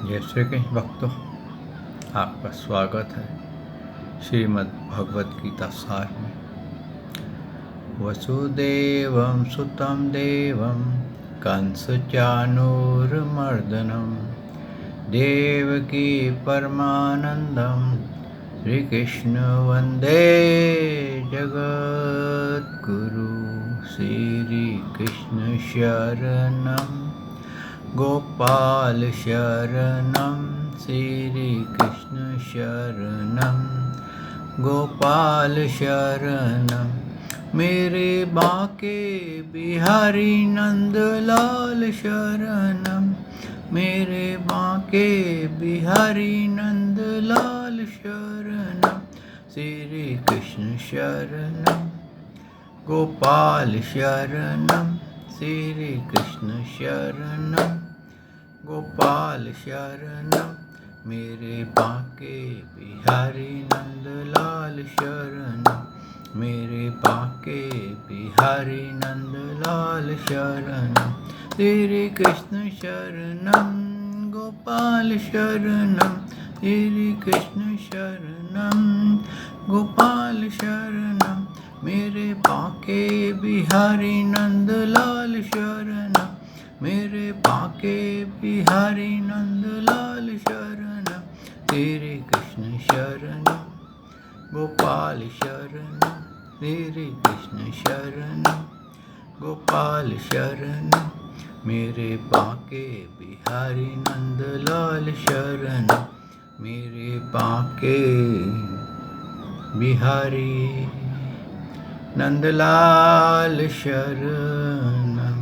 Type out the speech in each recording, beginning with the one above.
जय श्री कृष्ण भक्तों, आपका स्वागत है श्रीमद् भगवत गीता सार में। वसुदेवं सुतं देवं कंसचानूरमर्दनं देवकी परमानंदं श्रीकृष्ण वंदे जगद्गुरु। श्री कृष्ण शरणं गोपाल शरणं श्री कृष्ण शरणं गोपाल शरणं मेरे बाके बिहारी नंदलाल शरणं मेरे बाके बिहारी नंदलाल शरणं श्री कृष्ण शरणं गोपाल शरणं श्री कृष्ण शरणं गोपाल शरणं मेरे बाके बिहारी नंदलाल शरणं मेरे बाके बिहारी नंदलाल शरणं श्री कृष्ण शरणं गोपाल शरणं श्री कृष्ण शरणं गोपाल शरणं मेरे बाके बिहारी नंदलाल शरणं मेरे बाके बिहारी नंदलाल शरणं श्री कृष्ण शरणं गोपाल शरणं श्री कृष्ण शरणं गोपाल शरणं मेरे बाके बिहारी नंदलाल शरणं मेरे बाके बिहारी नंदलाल शरणं।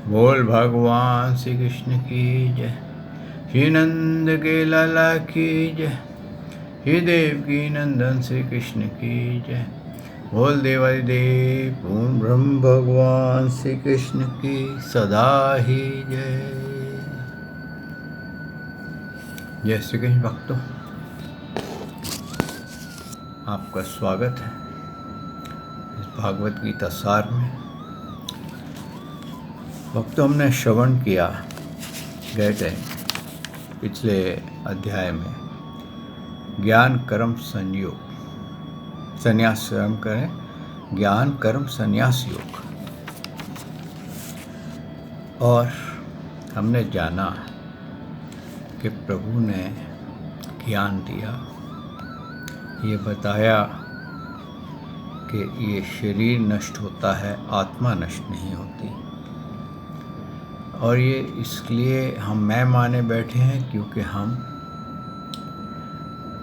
बोल भगवान श्री कृष्ण की जय, श्री नंद के लाला की जय, श्री देवकी नंदन श्री कृष्ण की जय। बोल देवादिदेव पूर्ण ब्रह्म भगवान श्री कृष्ण की सदा ही जय। जय श्री कृष्ण भक्तों, आपका स्वागत है इस भागवत गीता सार में। भक्तों, हमने श्रवण किया गए टाइम पिछले अध्याय में ज्ञान कर्म संयोग संन्यास स्वयं करें, ज्ञान कर्म संन्यास योग। और हमने जाना कि प्रभु ने ज्ञान दिया, ये बताया कि ये शरीर नष्ट होता है, आत्मा नष्ट नहीं होती। और ये इसलिए हम मैं माने बैठे हैं क्योंकि हम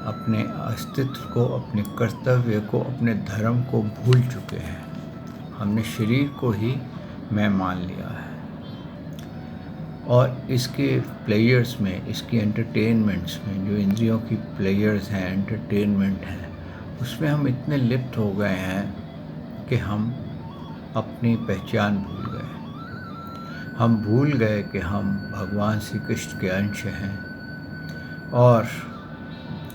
अपने अस्तित्व को, अपने कर्तव्य को, अपने धर्म को भूल चुके हैं। हमने शरीर को ही मैं मान लिया है। और इसके प्लेयर्स में, इसकी एंटरटेनमेंट्स में, जो इंद्रियों की प्लेयर्स हैं, एंटरटेनमेंट हैं, उसमें हम इतने लिप्त हो गए हैं कि हम अपनी पहचान भूल गए। हम भूल गए कि हम भगवान श्री कृष्ण के अंश हैं और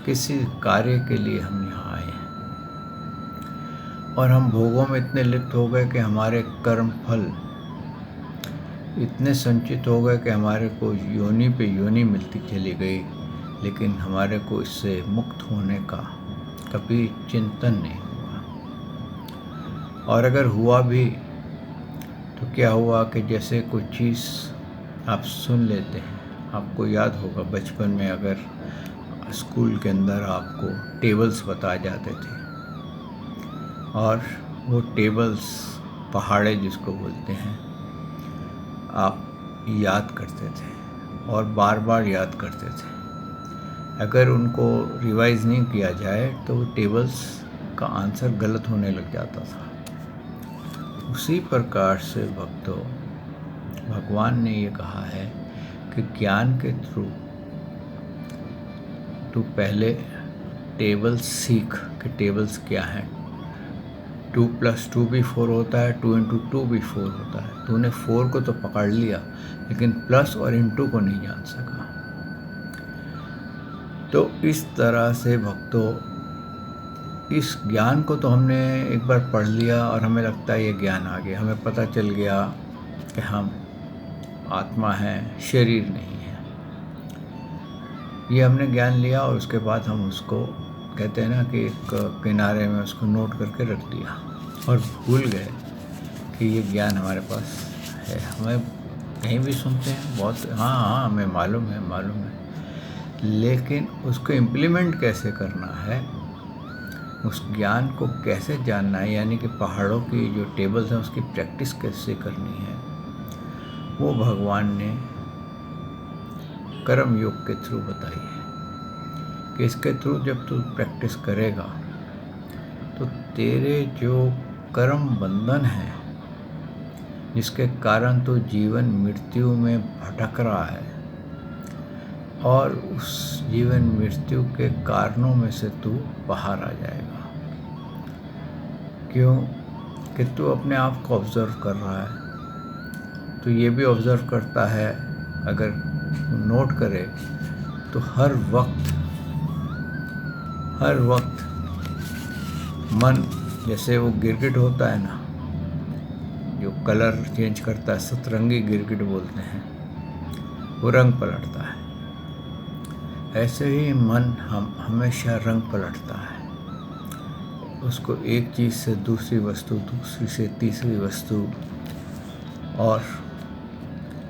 किसी कार्य के लिए हम यहाँ आए हैं। और हम भोगों में इतने लिप्त हो गए कि हमारे कर्म फल इतने संचित हो गए कि हमारे को योनि पे योनि मिलती चली गई, लेकिन हमारे को इससे मुक्त होने का कभी चिंतन नहीं हुआ। और अगर हुआ भी तो क्या हुआ कि जैसे कोई चीज़ आप सुन लेते हैं। आपको याद होगा बचपन में अगर स्कूल के अंदर आपको टेबल्स बताए जाते थे और वो टेबल्स पहाड़े जिसको बोलते हैं, आप याद करते थे और बार बार याद करते थे। अगर उनको रिवाइज नहीं किया जाए तो वो टेबल्स का आंसर गलत होने लग जाता था। उसी प्रकार से भक्तों, भगवान ने ये कहा है कि ज्ञान के थ्रू तू पहले टेबल्स सीख कि टेबल्स क्या हैं। 2+2 भी 4 होता है, 2 × 2 भी 4 होता है। तूने 4 को तो पकड़ लिया, लेकिन प्लस और इंटू को नहीं जान सका। तो इस तरह से भक्तों, इस ज्ञान को तो हमने एक बार पढ़ लिया और हमें लगता है ये ज्ञान आ गया, हमें पता चल गया कि हम आत्मा हैं, शरीर नहीं है। ये हमने ज्ञान लिया और उसके बाद हम उसको कहते हैं ना कि एक किनारे में उसको नोट करके रख दिया और भूल गए कि ये ज्ञान हमारे पास है। हमें कहीं भी सुनते हैं बहुत, हाँ हमें मालूम है, लेकिन उसको इम्प्लीमेंट कैसे करना है, उस ज्ञान को कैसे जानना है, यानी कि पहाड़ों की जो टेबल्स हैं उसकी प्रैक्टिस कैसे करनी है, वो भगवान ने कर्म योग के थ्रू बताई है कि इसके थ्रू जब तू प्रैक्टिस करेगा तो तेरे जो कर्म बंधन है जिसके कारण तू जीवन मृत्यु में भटक रहा है और उस जीवन मृत्यु के कारणों में से तू बाहर आ जाएगा। क्यों कि तू अपने आप को ऑब्जर्व कर रहा है। तो ये भी ऑब्जर्व करता है, अगर नोट करे तो हर वक्त मन, जैसे वो गिरगिट होता है ना जो कलर चेंज करता है, सतरंगी गिरगिट बोलते हैं, वो रंग पलटता है। ऐसे ही मन हम हमेशा रंग पलटता है। उसको एक चीज़ से दूसरी वस्तु, दूसरी से तीसरी वस्तु, और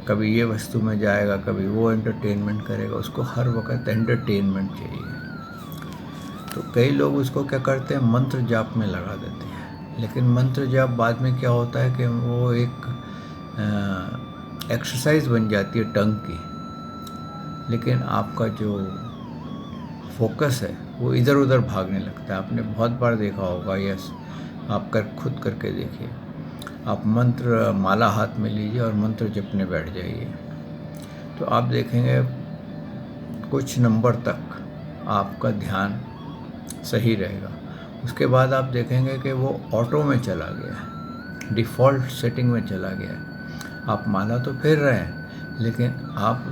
कभी ये वस्तु में जाएगा, कभी वो एंटरटेनमेंट करेगा। उसको हर वक्त एंटरटेनमेंट चाहिए। तो कई लोग उसको क्या करते हैं, मंत्र जाप में लगा देते हैं। लेकिन मंत्र जाप बाद में क्या होता है कि वो एक एक्सरसाइज बन जाती है टंग की, लेकिन आपका जो फोकस है वो इधर उधर भागने लगता है। आपने बहुत बार देखा होगा, यस, आप खुद करके देखिए। आप मंत्र माला हाथ में लीजिए और मंत्र जपने बैठ जाइए, तो आप देखेंगे कुछ नंबर तक आपका ध्यान सही रहेगा। उसके बाद आप देखेंगे कि वो ऑटो में चला गया है, डिफ़ॉल्ट सेटिंग में चला गया है। आप माला तो फेर रहे हैं, लेकिन आप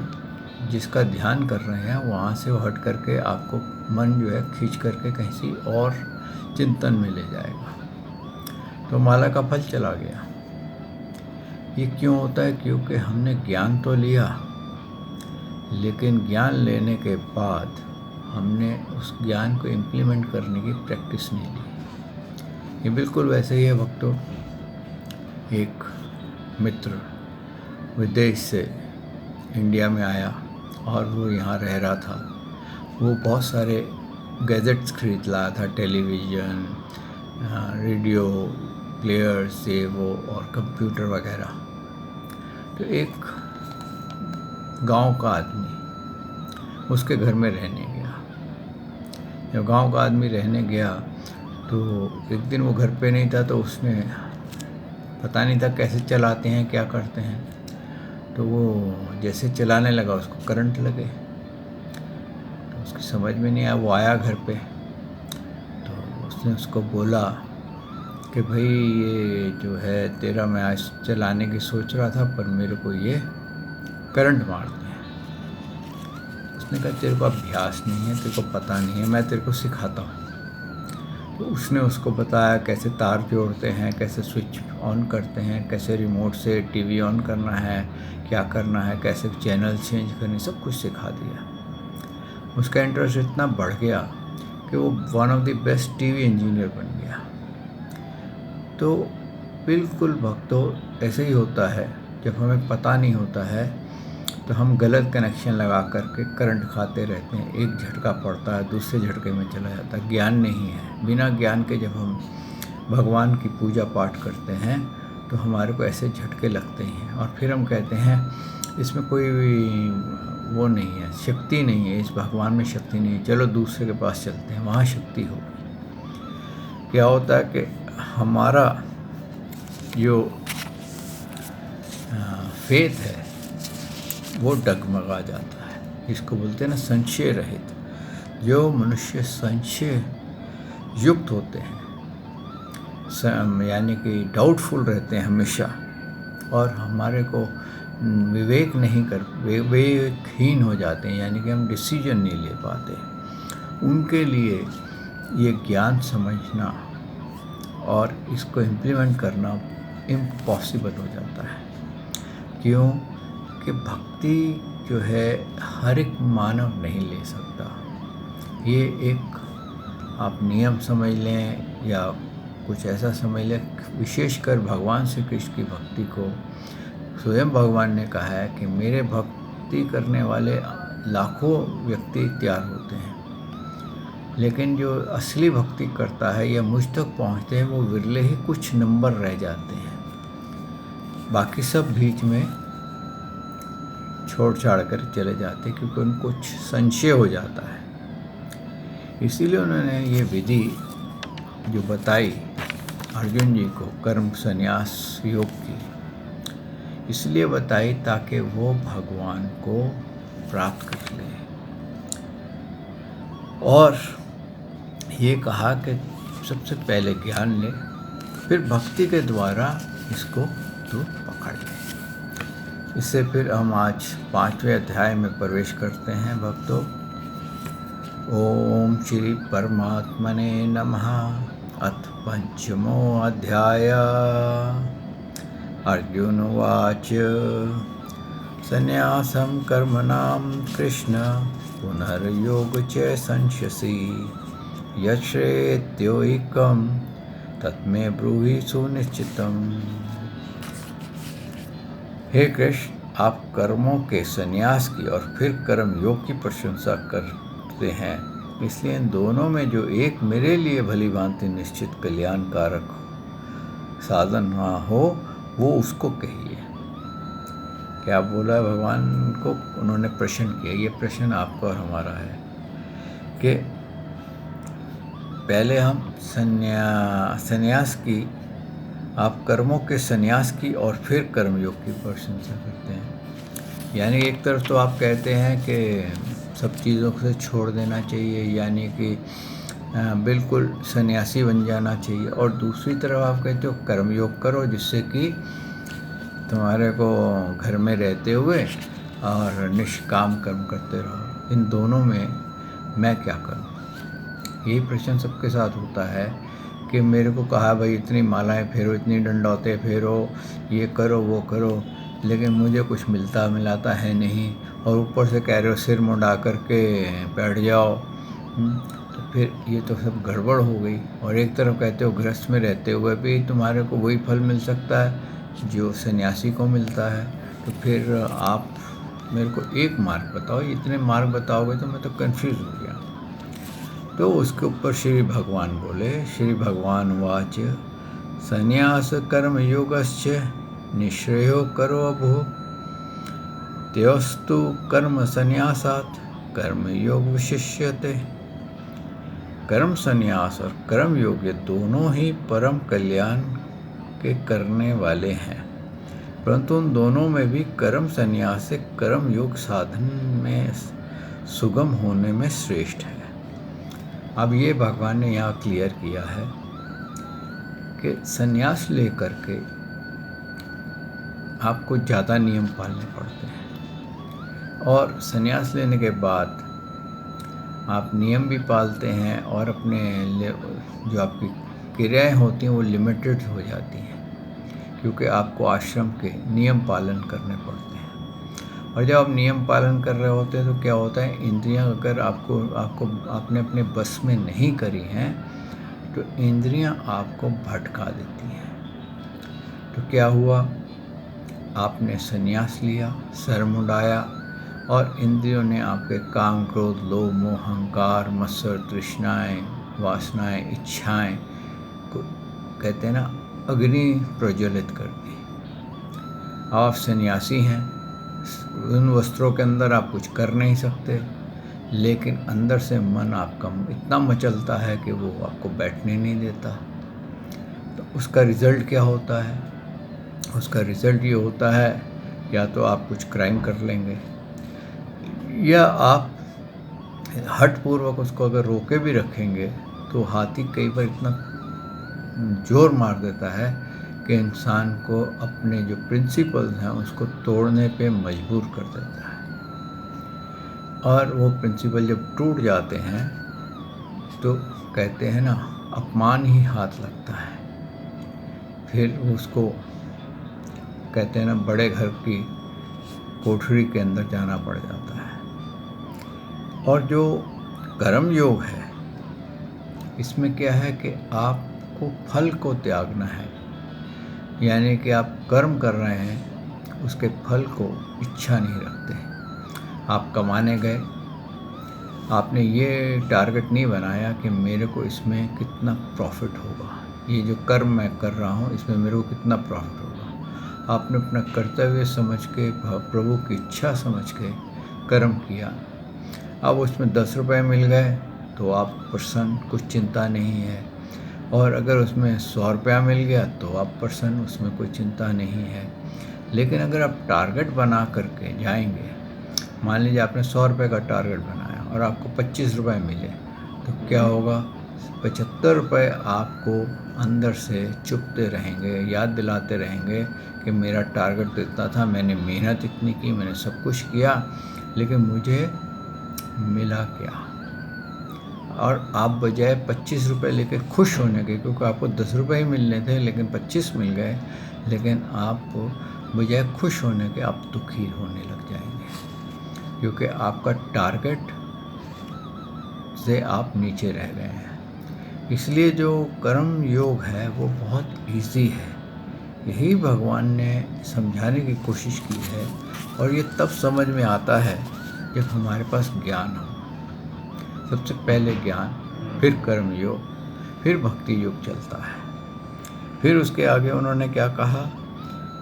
जिसका ध्यान कर रहे हैं वहाँ से वो हट करके आपको मन जो है खींच करके कहीं सी और चिंतन में ले जाएगा, तो माला का फल चला गया। ये क्यों होता है? क्योंकि हमने ज्ञान तो लिया, लेकिन ज्ञान लेने के बाद हमने उस ज्ञान को इम्प्लीमेंट करने की प्रैक्टिस नहीं ली। ये बिल्कुल वैसे ही है भक्तों। एक मित्र विदेश से इंडिया में आया और वो यहाँ रह रहा था। वो बहुत सारे गैजेट्स खरीद लाया था, टेलीविज़न, रेडियो प्लेयर्स, ये वो और कंप्यूटर वगैरह। तो एक गांव का आदमी उसके घर में रहने गया। जब गांव का आदमी रहने गया तो एक दिन वो घर पे नहीं था, तो उसने पता नहीं था कैसे चलाते हैं, क्या करते हैं। तो वो जैसे चलाने लगा उसको करंट लगे, तो उसकी समझ में नहीं आया। वो आया घर पे, तो उसने उसको बोला कि भाई ये जो है तेरा, मैं आज चलाने की सोच रहा था पर मेरे को ये करंट मारते हैं। उसने कहा तेरे को अभ्यास नहीं है, तेरे को पता नहीं है, मैं तेरे को सिखाता हूँ। तो उसने उसको बताया कैसे तार जोड़ते हैं, कैसे स्विच ऑन करते हैं, कैसे रिमोट से टीवी ऑन करना है, क्या करना है, कैसे चैनल चेंज करने, सब कुछ सिखा दिया। उसका इंटरेस्ट इतना बढ़ गया कि वो one of the best TV engineer बन गया। तो बिल्कुल भक्तों ऐसे ही होता है, जब हमें पता नहीं होता है तो हम गलत कनेक्शन लगा करके करंट खाते रहते हैं। एक झटका पड़ता है, दूसरे झटके में चला जाता है। ज्ञान नहीं है। बिना ज्ञान के जब हम भगवान की पूजा पाठ करते हैं तो हमारे को ऐसे झटके लगते हैं, और फिर हम कहते हैं इसमें कोई वो नहीं है, शक्ति नहीं है, इस भगवान में शक्ति नहीं है, चलो दूसरे के पास चलते हैं, वहाँ शक्ति होगी। क्या होता है कि हमारा जो फेथ है वो डगमगा जाता है। इसको बोलते हैं ना संशय रहित। जो मनुष्य संशय युक्त होते हैं, यानी कि डाउटफुल रहते हैं हमेशा, और हमारे को विवेकहीन हो जाते हैं, यानी कि हम डिसीजन नहीं ले पाते, उनके लिए ये ज्ञान समझना और इसको इम्प्लीमेंट करना इम्पॉसिबल हो जाता है। क्यों कि भक्ति जो है हर एक मानव नहीं ले सकता। ये एक आप नियम समझ लें या कुछ ऐसा समझ लें, विशेषकर भगवान श्री कृष्ण की भक्ति को स्वयं भगवान ने कहा है कि मेरे भक्ति करने वाले लाखों व्यक्ति तैयार होते हैं, लेकिन जो असली भक्ति करता है या मुझ तक पहुँचते हैं वो विरले ही कुछ नंबर रह जाते हैं। बाकी सब बीच में छोड़ छाड़ कर चले जाते हैं क्योंकि उनको कुछ संशय हो जाता है। इसीलिए उन्होंने ये विधि जो बताई अर्जुन जी को कर्म संन्यास योग की, इसलिए बताई ताकि वो भगवान को प्राप्त कर ले। और ये कहा कि सबसे पहले ज्ञान ले, फिर भक्ति के द्वारा इसको तू पकड़ ले। इससे फिर हम आज 5वें अध्याय में प्रवेश करते हैं भक्तों। ओम श्री परमात्मने नमः। अथ पंचमो अध्याय। अर्जुन उवाच संन्यासं कर्मणां कृष्ण पुनर्योग च संशसि यच्छ्रेत्योऽकं तत्मे ब्रूहि सुनिश्चितम्। हे कृष्ण, आप कर्मों के संन्यास की और फिर कर्म योग की प्रशंसा करते हैं, इसलिए इन दोनों में जो एक मेरे लिए भली भांति निश्चित कल्याणकारक साधन हो वो उसको कहिए। क्या बोला भगवान को? उन्होंने प्रश्न किया। ये प्रश्न आपका और हमारा है कि पहले हम संन्यास की, आप कर्मों के संन्यास की और फिर कर्मयोग की प्रशंसा करते हैं। यानी एक तरफ तो आप कहते हैं कि सब चीज़ों से छोड़ देना चाहिए, यानी कि बिल्कुल सन्यासी बन जाना चाहिए, और दूसरी तरफ आप कहते हो कर्मयोग करो जिससे कि तुम्हारे को घर में रहते हुए और निष्काम कर्म करते रहो। इन दोनों में मैं क्या करूं? यही प्रश्न सबके साथ होता है कि मेरे को कहा भाई इतनी मालाएं फेरो, इतनी डंडौते फेरो, ये करो वो करो, लेकिन मुझे कुछ मिलाता है नहीं, और ऊपर से कह रहे हो सिर मुंडा करके बैठ जाओ। तो फिर ये तो सब गड़बड़ हो गई। और एक तरफ कहते हो गृहस्थ में रहते हुए भी तुम्हारे को वही फल मिल सकता है जो सन्यासी को मिलता है। तो फिर आप मेरे को एक मार्ग बताओ, इतने मार्ग बताओगे तो मैं तो कंफ्यूज हो गया। तो उसके ऊपर श्री भगवान बोले, श्री भगवान वाच संन्यास कर्म योगश्च निश्रेयो करो अभो त्योस्तु कर्म संन्यासात् कर्म योग विशिष्यते। कर्म संन्यास और कर्म योग ये दोनों ही परम कल्याण के करने वाले हैं, परंतु उन दोनों में भी कर्म संन्यास से कर्म योग साधन में सुगम होने में श्रेष्ठ है। अब ये भगवान ने यहाँ क्लियर किया है कि संन्यास लेकर के आपको ज़्यादा नियम पालने पड़ते हैं, और संन्यास लेने के बाद आप नियम भी पालते हैं और अपने जो आपकी क्रियाएं होती हैं वो लिमिटेड हो जाती हैं, क्योंकि आपको आश्रम के नियम पालन करने पड़ते हैं। और जब आप नियम पालन कर रहे होते हैं तो क्या होता है, इंद्रियां अगर आपने अपने बस में नहीं करी हैं तो इंद्रियां आपको भटका देती हैं। तो क्या हुआ, आपने संन्यास लिया, सर मुंडाया, और इंद्रियों ने आपके काम क्रोध लोभ मोह अहंकार मत्सर तृष्णाएँ वासनाएँ इच्छाएँ को कहते हैं ना अग्नि प्रज्वलित कर दी। आप सन्यासी हैं, उन वस्त्रों के अंदर आप कुछ कर नहीं सकते, लेकिन अंदर से मन आपका इतना मचलता है कि वो आपको बैठने नहीं देता। तो उसका रिज़ल्ट क्या होता है? उसका रिज़ल्ट ये होता है या तो आप कुछ क्राइम कर लेंगे, या आप हठपूर्वक उसको अगर रोके भी रखेंगे तो हाथी कई बार इतना जोर मार देता है कि इंसान को अपने जो प्रिंसिपल्स हैं उसको तोड़ने पे मजबूर कर देता है। और वो प्रिंसिपल जब टूट जाते हैं तो कहते हैं ना अपमान ही हाथ लगता है। फिर उसको कहते हैं ना बड़े घर की कोठरी के अंदर जाना पड़ जाता है। और जो कर्म योग है, इसमें क्या है कि आपको फल को त्यागना है, यानी कि आप कर्म कर रहे हैं, उसके फल को इच्छा नहीं रखते। आप कमाने गए, आपने ये टारगेट नहीं बनाया कि मेरे को इसमें कितना प्रॉफिट होगा, ये जो कर्म मैं कर रहा हूँ इसमें मेरे को कितना प्रॉफिट होगा। आपने अपना कर्तव्य समझ के, प्रभु की इच्छा समझ के कर्म किया। अब उसमें 10 रुपये मिल गए तो आप प्रसन्न, कुछ चिंता नहीं है। और अगर उसमें 100 रुपया मिल गया तो आप प्रसन्न, उसमें कोई चिंता नहीं है। लेकिन अगर आप टारगेट बना करके जाएंगे, मान लीजिए आपने 100 रुपये का टारगेट बनाया और आपको 25 रुपये मिले, तो क्या होगा? 75 रुपये आपको अंदर से चुभते रहेंगे, याद दिलाते रहेंगे कि मेरा टारगेट तो इतना था, मैंने मेहनत इतनी की, मैंने सब कुछ किया, लेकिन मुझे मिला क्या? और आप बजाय 25 रुपये लेके खुश होने के, क्योंकि आपको 10 रुपये ही मिलने थे लेकिन 25 मिल गए, लेकिन आप बजाय खुश होने के आप दुखी होने लग जाएंगे, क्योंकि आपका टारगेट से आप नीचे रह गए हैं। इसलिए जो कर्म योग है वो बहुत इजी है। यही भगवान ने समझाने की कोशिश की है, और ये तब समझ में आता है जब हमारे पास ज्ञान हो। सबसे पहले ज्ञान, फिर कर्म योग, फिर भक्ति योग चलता है। फिर उसके आगे उन्होंने क्या कहा?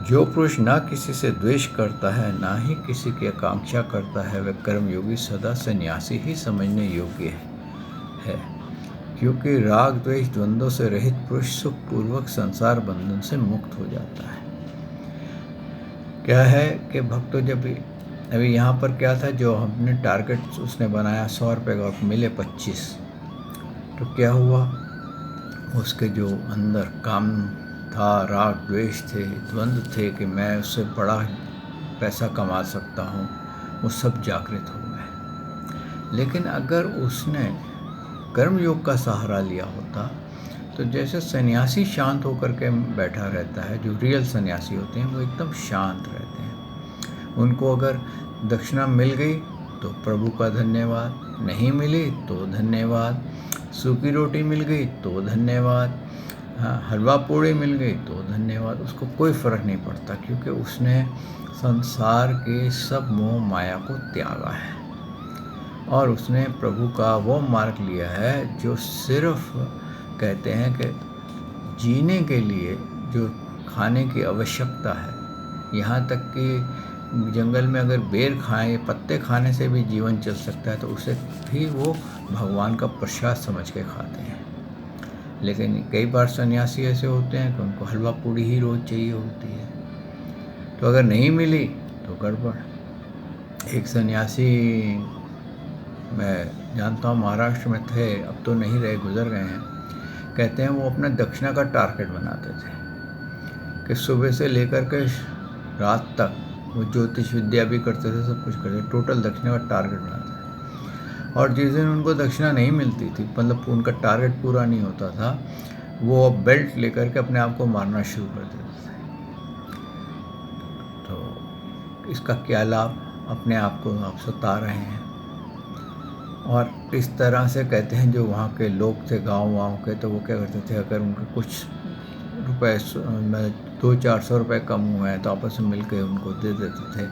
जो पुरुष ना किसी से द्वेष करता है, ना ही किसी की आकांक्षा करता है, वह कर्मयोगी सदा सन्यासी ही समझने योग्य है। क्योंकि राग द्वेष द्वंद्वों से रहित पुरुष सुखपूर्वक संसार बंधन से मुक्त हो जाता है। क्या है कि भक्तों, जब अभी यहाँ पर क्या था, जो हमने टारगेट उसने बनाया 100 रुपये का, मिले 25, तो क्या हुआ? उसके जो अंदर काम था, राग द्वेष थे, द्वंद्व थे कि मैं उससे बड़ा पैसा कमा सकता हूँ, वो सब जागृत हो गए। लेकिन अगर उसने कर्म योग का सहारा लिया होता, तो जैसे सन्यासी शांत होकर के बैठा रहता है, जो रियल सन्यासी होते हैं वो एकदम शांत रहते हैं। उनको अगर दक्षिणा मिल गई तो प्रभु का धन्यवाद, नहीं मिली तो धन्यवाद, सूखी रोटी मिल गई तो धन्यवाद, हलवा पूड़ी मिल गई तो धन्यवाद, उसको कोई फ़र्क नहीं पड़ता, क्योंकि उसने संसार के सब मोह माया को त्यागा है और उसने प्रभु का वो मार्ग लिया है जो सिर्फ कहते हैं कि जीने के लिए जो खाने की आवश्यकता है, यहाँ तक कि जंगल में अगर बेर खाएं, पत्ते खाने से भी जीवन चल सकता है, तो उसे भी वो भगवान का प्रसाद समझ के खाते हैं। लेकिन कई बार सन्यासी ऐसे होते हैं कि उनको हलवा पूड़ी ही रोज़ चाहिए होती है, तो अगर नहीं मिली तो गड़बड़। एक सन्यासी मैं जानता हूँ, महाराष्ट्र में थे, अब तो नहीं रहे, गुजर गए हैं। कहते हैं वो अपना दक्षिणा का टारगेट बनाते थे कि सुबह से लेकर के रात तक वो ज्योतिष विद्या भी करते थे, सब कुछ करते थे, टोटल दक्षिणा का टारगेट बनाते थे। और जिस दिन उनको दक्षिणा नहीं मिलती थी, मतलब उनका टारगेट पूरा नहीं होता था, वो बेल्ट लेकर के अपने आप को मारना शुरू कर देते थे। तो इसका क्या लाभ? अपने आप को आप सता रहे हैं। और इस तरह से कहते हैं जो वहाँ के लोग थे, गाँव के, तो वो क्या करते थे, अगर उनके कुछ रुपए 200-400 रुपये कम हुए हैं तो आपस में मिल के उनको दे देते थे,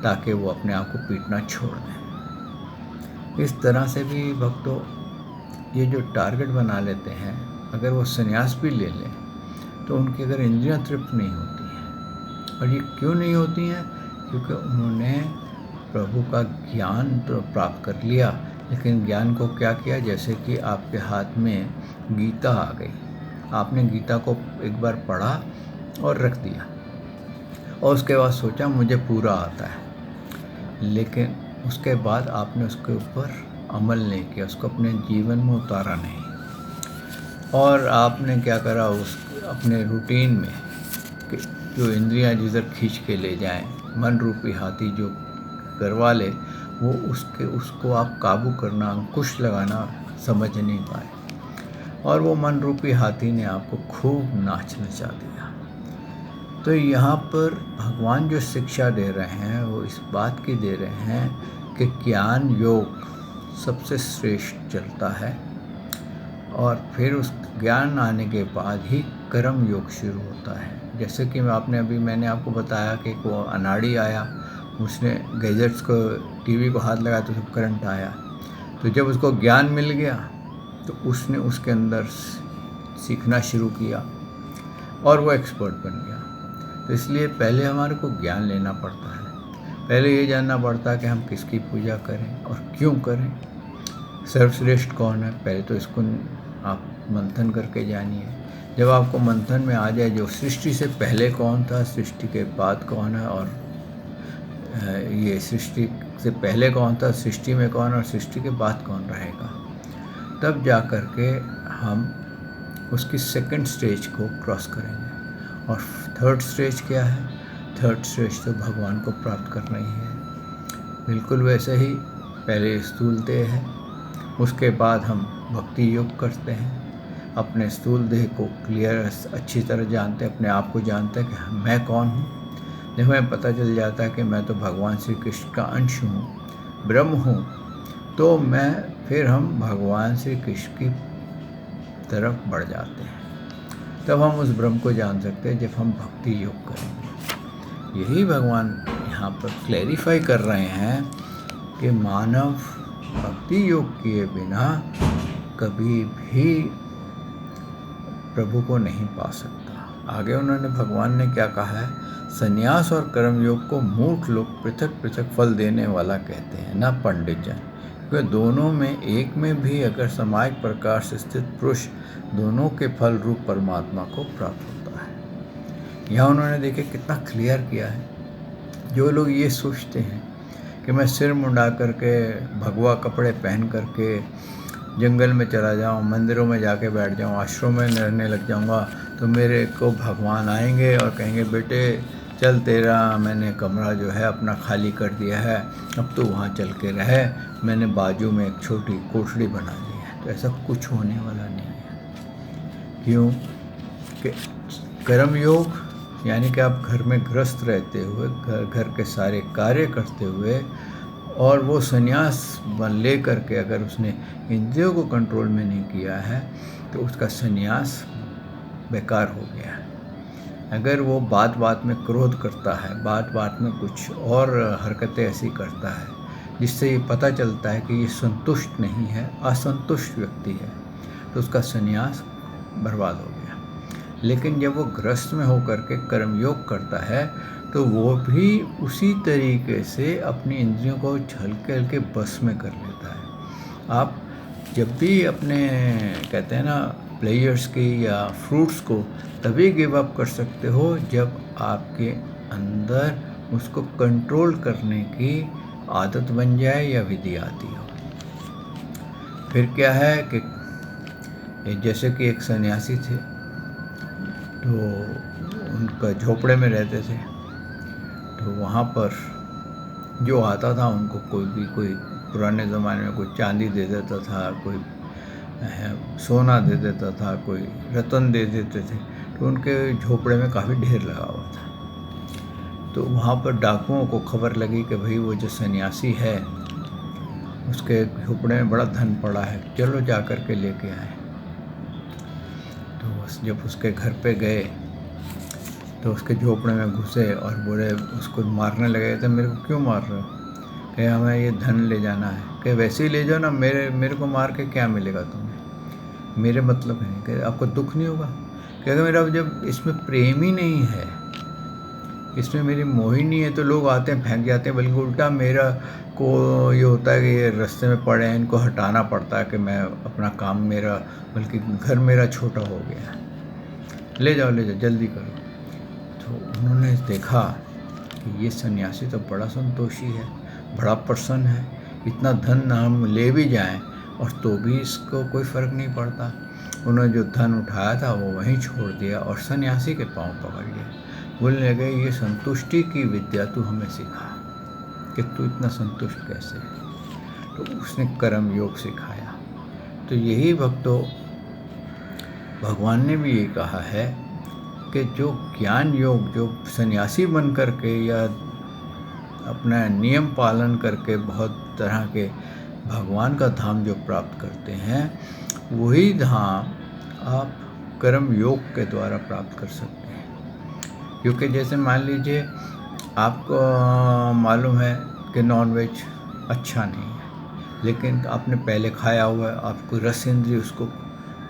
ताकि वो अपने आप को पीटना छोड़ दें। इस तरह से भी भक्तों ये जो टारगेट बना लेते हैं, अगर वो संन्यास भी ले लें तो उनकी अगर इंद्रियां तृप्त नहीं होती हैं। और ये क्यों नहीं होती हैं? क्योंकि उन्होंने प्रभु का ज्ञान तो प्राप्त कर लिया, लेकिन ज्ञान को क्या किया? जैसे कि आपके हाथ में गीता आ गई, आपने गीता को एक बार पढ़ा और रख दिया, और उसके बाद सोचा मुझे पूरा आता है, लेकिन उसके बाद आपने उसके ऊपर अमल नहीं किया, उसको अपने जीवन में उतारा नहीं, और आपने क्या करा, उस अपने रूटीन में कि जो इंद्रियां जिधर खींच के ले जाएं, मन रूपी हाथी जो करवा ले, वो उसको आप काबू करना, अंकुश लगाना समझ नहीं पाए, और वो मन रूपी हाथी ने आपको खूब नाच नचा दिया। तो यहाँ पर भगवान जो शिक्षा दे रहे हैं वो इस बात की दे रहे हैं कि ज्ञान योग सबसे श्रेष्ठ चलता है, और फिर उस ज्ञान आने के बाद ही कर्म योग शुरू होता है। जैसे कि मैंने आपको बताया कि वो अनाड़ी आया, उसने गैजेट्स को, टीवी को हाथ लगाया तो सब करंट आया। तो जब उसको ज्ञान मिल गया तो उसने उसके अंदर सीखना शुरू किया और वो एक्सपर्ट बन गया। तो इसलिए पहले हमारे को ज्ञान लेना पड़ता है, पहले ये जानना पड़ता है कि हम किसकी पूजा करें और क्यों करें, सर्वश्रेष्ठ कौन है। पहले तो इसको आप मंथन करके जानिए। जब आपको मंथन में आ जाए जो सृष्टि से पहले कौन था, सृष्टि के बाद कौन है, और ये सृष्टि से पहले कौन था, सृष्टि में कौन, और सृष्टि के बाद कौन रहेगा, तब जा कर के हम उसकी सेकंड स्टेज को क्रॉस करेंगे। और थर्ड स्टेज क्या है? थर्ड स्टेज तो भगवान को प्राप्त करना ही है। बिल्कुल वैसे ही पहले स्थूल देह है, उसके बाद हम भक्ति योग करते हैं, अपने स्थूल देह को क्लियर अच्छी तरह जानते हैं, अपने आप को जानते हैं कि मैं कौन हूँ। जब हमें पता चल जाता है कि मैं तो भगवान श्री कृष्ण का अंश हूँ, ब्रह्म हूँ, तो फिर हम भगवान श्री कृष्ण की तरफ बढ़ जाते हैं। तब हम उस ब्रह्म को जान सकते हैं जब हम भक्ति योग करेंगे। यही भगवान यहाँ पर क्लैरिफाई कर रहे हैं कि मानव भक्ति योग किए बिना कभी भी प्रभु को नहीं पा सकता। आगे भगवान ने क्या कहा है? संन्यास और कर्म योग को मूर्ख लोग पृथक पृथक फल देने वाला कहते हैं, ना पंडित जन। क्योंकि दोनों में एक में भी अगर सामायिक प्रकार से स्थित पुरुष दोनों के फल रूप परमात्मा को प्राप्त होता है। यहाँ उन्होंने देखे कितना क्लियर किया है। जो लोग ये सोचते हैं कि मैं सिर मुंडा करके भगवा कपड़े पहन करके जंगल में चला जाऊँ, मंदिरों में जाके बैठ जाऊँ, आश्रम में रहने लग जाऊँगा तो मेरे को भगवान आएंगे और कहेंगे बेटे चल, तेरा मैंने कमरा जो है अपना खाली कर दिया है, अब तो वहाँ चल के रहे, मैंने बाजू में एक छोटी कोठड़ी बना दी है। तो ऐसा कुछ होने वाला नहीं है। क्यों? कि कर्म योग यानी कि आप घर में गृहस्थ रहते हुए, घर के सारे कार्य करते हुए, और वो संन्यास ले करके अगर उसने इंद्रियों को कंट्रोल में नहीं किया है तो उसका संन्यास बेकार हो गया है। अगर वो बात बात में क्रोध करता है, बात बात में कुछ और हरकतें ऐसी करता है जिससे ये पता चलता है कि ये संतुष्ट नहीं है, असंतुष्ट व्यक्ति है, तो उसका संन्यास बर्बाद हो गया। लेकिन जब वो गृहस्थ में होकर के कर्मयोग करता है तो वो भी उसी तरीके से अपनी इंद्रियों को हल्के हल्के बस में कर लेता है। आप जब भी अपने कहते हैं ना प्लेयर्स की या फ्रूट्स को तभी गिव अप कर सकते हो जब आपके अंदर उसको कंट्रोल करने की आदत बन जाए या विधि आती हो। फिर क्या है कि जैसे कि एक सन्यासी थे, तो उनका झोपड़े में रहते थे, तो वहाँ पर जो आता था उनको कोई पुराने ज़माने में कोई चांदी दे देता था, कोई सोना दे देता था, कोई रतन दे देते थे। तो उनके झोपड़े में काफ़ी ढेर लगा हुआ था। तो वहाँ पर डाकुओं को खबर लगी कि भाई वो जो सन्यासी है उसके झोपड़े में बड़ा धन पड़ा है, चलो जा कर के लेके आए। तो जब उसके घर पे गए तो उसके झोपड़े में घुसे और बोले, उसको मारने लगे। तो मेरे को क्यों मार रहे हो? कि हमें ये धन ले जाना है। कि वैसे ही ले जाओ ना, मेरे को मार के क्या मिलेगा तुम्हें, मेरे मतलब है कि आपको दुख नहीं होगा। क्योंकि मेरा जब इसमें प्रेम ही नहीं है, इसमें मेरी मोह ही नहीं है, तो लोग आते हैं फेंक जाते हैं। बल्कि उल्टा मेरा को ये होता है कि ये रास्ते में पड़े हैं, इनको हटाना पड़ता है कि मैं अपना काम मेरा, बल्कि घर मेरा छोटा हो गया, ले जाओ जल्दी करो। तो उन्होंने देखा कि ये सन्यासी तो बड़ा संतोषी है, बड़ा प्रसन्न है, इतना धन हम ले भी जाएं और तो भी इसको कोई फ़र्क नहीं पड़ता। उन्होंने जो धन उठाया था वो वहीं छोड़ दिया और सन्यासी के पाँव पकड़ लिया। बोलने लगे, ये संतुष्टि की विद्या तू हमें सिखा कि तू इतना संतुष्ट कैसे है। तो उसने कर्म योग सिखाया। तो यही भक्तों, भगवान ने भी ये कहा है कि जो ज्ञान योग जो सन्यासी बन करके या अपना नियम पालन करके बहुत तरह के भगवान का धाम जो प्राप्त करते हैं, वही धाम आप कर्म योग के द्वारा प्राप्त कर सकते हैं। क्योंकि जैसे मान लीजिए आपको मालूम है कि नॉनवेज अच्छा नहीं है, लेकिन आपने पहले खाया हुआ है, आपको रस इंद्रिय उसको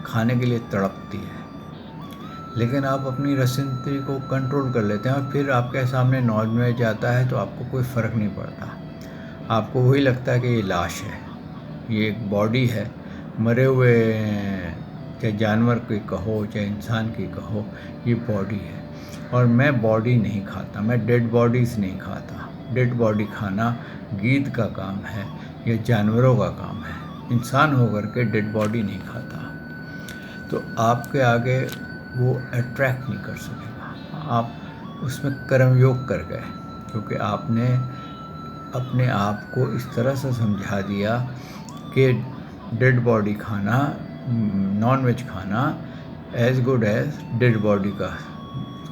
खाने के लिए तड़पती है, लेकिन आप अपनी रस इंद्रिय को कंट्रोल कर लेते हैं और फिर आपके सामने नॉनवेज आता है तो आपको कोई फ़र्क नहीं पड़ता। आपको वही लगता है कि ये लाश है, ये एक बॉडी है, मरे हुए चाहे जानवर की कहो चाहे इंसान की कहो, ये बॉडी है। और मैं बॉडी नहीं खाता, मैं डेड बॉडीज़ नहीं खाता। डेड बॉडी खाना गीद का काम है या जानवरों का काम है। इंसान होकर के डेड बॉडी नहीं खाता, तो आपके आगे वो अट्रैक्ट नहीं कर सकेगा। आप उसमें कर्मयोग कर गए, क्योंकि आपने अपने आप को इस तरह से समझा दिया कि डेड बॉडी खाना, नॉनवेज खाना as good as dead body का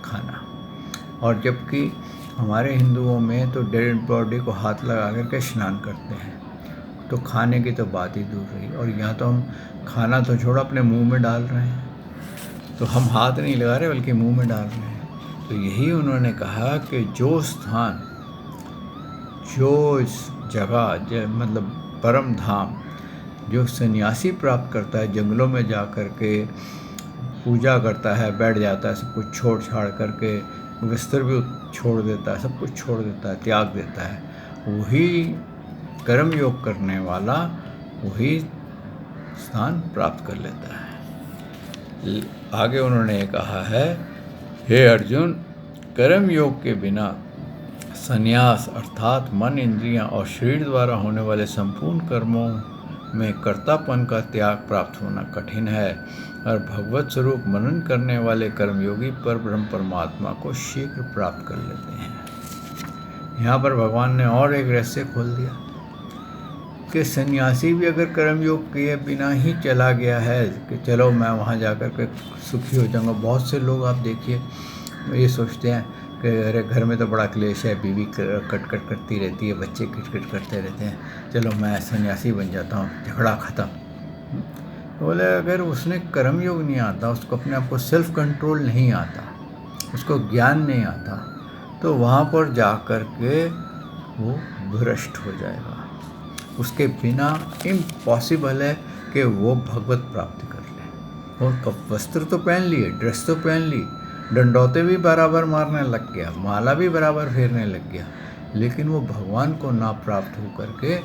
खाना। और जबकि हमारे हिंदुओं में तो डेड बॉडी को हाथ लगा करके स्नान करते हैं, तो खाने की तो बात ही दूर रही। और यहाँ तो हम खाना तो छोड़ो अपने मुंह में डाल रहे हैं, तो हम हाथ नहीं लगा रहे बल्कि मुंह में डाल रहे हैं। तो यही उन्होंने कहा कि जो स्थान, जो जगह मतलब परम धाम जो सन्यासी प्राप्त करता है, जंगलों में जा कर के पूजा करता है, बैठ जाता है, सब कुछ छोड़ छाड़ करके, बिस्तर भी छोड़ देता है, सब कुछ छोड़ देता है, त्याग देता है, वही कर्म योग करने वाला वही स्थान प्राप्त कर लेता है। आगे उन्होंने कहा है, हे अर्जुन, कर्म योग के बिना संन्यास अर्थात मन, इंद्रियां और शरीर द्वारा होने वाले संपूर्ण कर्मों में कर्तापन का त्याग प्राप्त होना कठिन है, और भगवत स्वरूप मनन करने वाले कर्मयोगी पर ब्रह्म परमात्मा को शीघ्र प्राप्त कर लेते हैं। यहाँ पर भगवान ने और एक रहस्य खोल दिया कि सन्यासी भी अगर कर्मयोग किए बिना ही चला गया है कि चलो मैं वहाँ जाकर के सुखी हो जाऊँगा। बहुत से लोग आप देखिए ये सोचते हैं कि अरे घर में तो बड़ा क्लेश है, बीवी कटकट करती रहती है, बच्चे किटकिट करते रहते हैं, चलो मैं सन्यासी बन जाता हूँ, झगड़ा ख़त्म। तो बोले अगर उसने कर्मयोग नहीं आता, उसको अपने आप को सेल्फ कंट्रोल नहीं आता, उसको ज्ञान नहीं आता, तो वहाँ पर जा कर के वो भ्रष्ट हो जाएगा। उसके बिना इम्पॉसिबल है कि वो भगवत प्राप्ति कर ले। और वस्त्र तो पहन लिए, ड्रेस तो पहन ली, डंडौते भी बराबर मारने लग गया, माला भी बराबर फेरने लग गया, लेकिन वो भगवान को ना प्राप्त हो करके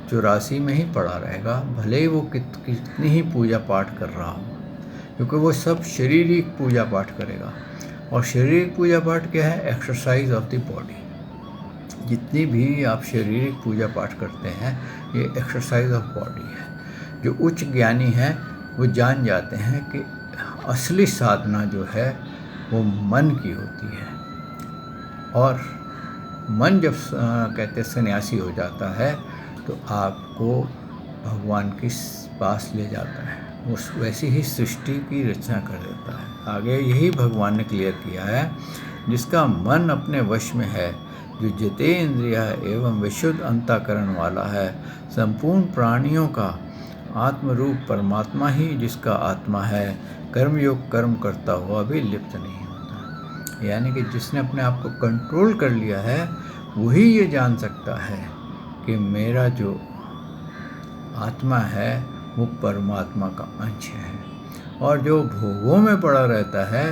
84 में ही पड़ा रहेगा, भले ही वो कितनी ही पूजा पाठ कर रहा हो, क्योंकि वो सब शारीरिक पूजा पाठ करेगा। और शारीरिक पूजा पाठ क्या है? Exercise of the body. जितनी भी आप शारीरिक पूजा पाठ करते हैं, ये एक्सरसाइज ऑफ बॉडी है। जो उच्च ज्ञानी हैं वो जान जाते हैं कि असली साधना जो है वो मन की होती है। और मन जब कहते सन्यासी हो जाता है तो आपको भगवान के पास ले जाता है, उस वैसी ही सृष्टि की रचना कर देता है। आगे यही भगवान ने क्लियर किया है, जिसका मन अपने वश में है, जो जितेंद्रिय एवं विशुद्ध अंतःकरण वाला है, संपूर्ण प्राणियों का आत्मरूप परमात्मा ही जिसका आत्मा है, कर्मयोग कर्म करता हुआ भी लिप्त नहीं होता। यानी कि जिसने अपने आप को कंट्रोल कर लिया है वही ये जान सकता है कि मेरा जो आत्मा है वो परमात्मा का अंश है, और जो भोगों में पड़ा रहता है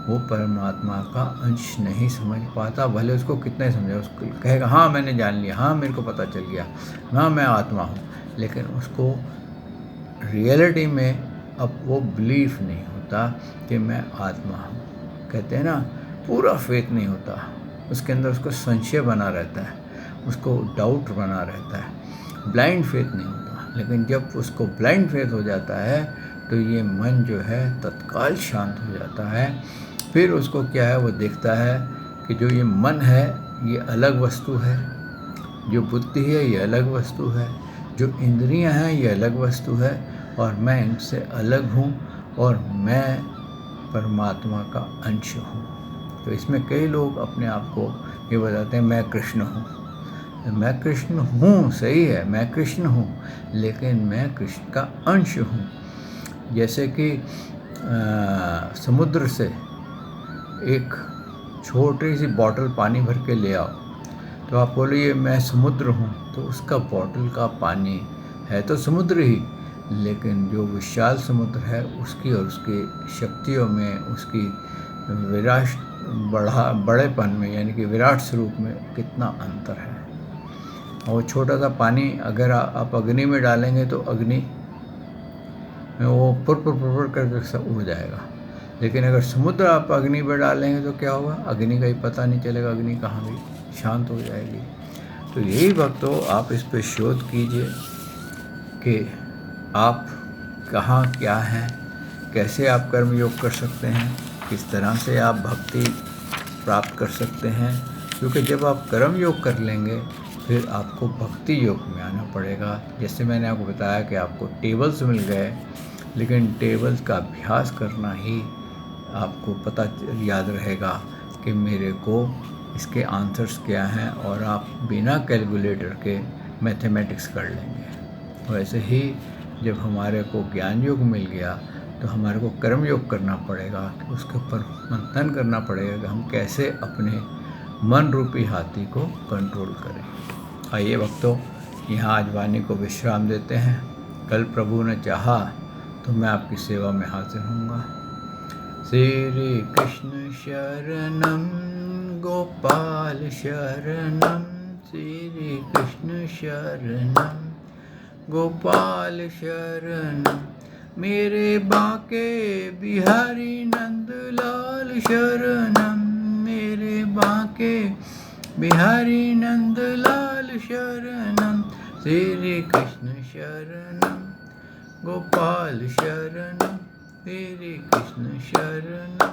वो परमात्मा का अंश नहीं समझ पाता। भले उसको कितना ही समझा, उसको कहेगा हाँ मैंने जान लिया, हाँ मेरे को पता चल गया, हाँ मैं आत्मा हूँ, लेकिन उसको रियलिटी में अब वो बिलीफ नहीं होता कि मैं आत्मा हूँ। कहते हैं ना, पूरा फेथ नहीं होता, उसके अंदर उसको संशय बना रहता है, उसको डाउट बना रहता है, ब्लाइंड फेथ नहीं होता। लेकिन जब उसको ब्लाइंड फेथ हो जाता है तो ये मन जो है तत्काल शांत हो जाता है। फिर उसको क्या है, वो देखता है कि जो ये मन है ये अलग वस्तु है, जो बुद्धि है ये अलग वस्तु है, जो इंद्रियां हैं ये अलग वस्तु है, और मैं इनसे अलग हूँ, और मैं परमात्मा का अंश हूँ। तो इसमें कई लोग अपने आप को ये बताते हैं मैं कृष्ण हूँ। मैं कृष्ण हूँ, सही है, मैं कृष्ण हूँ, लेकिन मैं कृष्ण का अंश हूँ। जैसे कि समुद्र से एक छोटी सी बॉटल पानी भर के ले आओ, तो आप बोलिए मैं समुद्र हूँ, तो उसका बॉटल का पानी है तो समुद्र ही, लेकिन जो विशाल समुद्र है उसकी और उसकी शक्तियों में, उसकी विराट बड़ेपन में, यानी कि विराट स्वरूप में कितना अंतर है। और छोटा सा पानी अगर आप अग्नि में डालेंगे तो अग्नि में वो पुर करके सब उड़ जाएगा, लेकिन अगर समुद्र आप अग्नि में डालेंगे तो क्या होगा, अग्नि का ही पता नहीं चलेगा, अग्नि कहाँ गई, शांत हो जाएगी। तो यही भक्तों, आप इस पर शोध कीजिए कि आप कहाँ क्या हैं, कैसे आप कर्म योग कर सकते हैं, किस तरह से आप भक्ति प्राप्त कर सकते हैं। क्योंकि जब आप कर्म योग कर लेंगे फिर आपको भक्ति योग में आना पड़ेगा। जैसे मैंने आपको बताया कि आपको टेबल्स मिल गए, लेकिन टेबल्स का अभ्यास करना ही आपको पता याद रहेगा कि मेरे को इसके आंसर्स क्या हैं, और आप बिना कैलकुलेटर के मैथमेटिक्स कर लेंगे। वैसे ही जब हमारे को ज्ञान योग मिल गया तो हमारे को कर्म योग करना पड़ेगा, कि उसके ऊपर मंथन करना पड़ेगा कि हम कैसे अपने मन रूपी हाथी को कंट्रोल करें। आइए भक्तों, यहाँ आज वाणी को विश्राम देते हैं। कल प्रभु ने चाहा तो मैं आपकी सेवा में हाजिर हूँगा। श्री कृष्ण शरणम गोपाल शरणम, श्री कृष्ण शरणम गोपाल शरणम, मेरे बांके बिहारी नंदलाल शरणम, मेरे बांके बिहारी नंदलाल शरणम, श्री कृष्ण शरणम गोपाल शरणम, श्री कृष्ण शरणम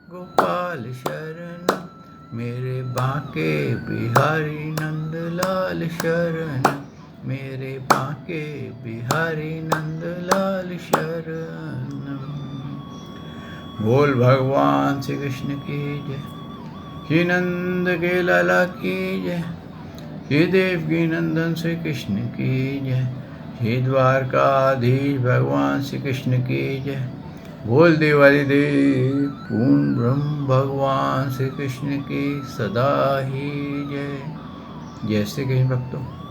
गोपाल शरणम, मेरे बांके बिहारी नंदलाल शरणम, मेरे बांके बिहारी नंदलाल शरणम। बोल भगवान श्री कृष्ण की जय, श्री नंद के लाला की जय, श्री देवकी नंदन श्री कृष्ण की जय, श्री द्वारकाधीश भगवान श्री कृष्ण की जय। बोल देवादिदेव पूर्ण ब्रह्म भगवान श्री कृष्ण की सदा ही जय। जय श्री कृष्ण भक्तों।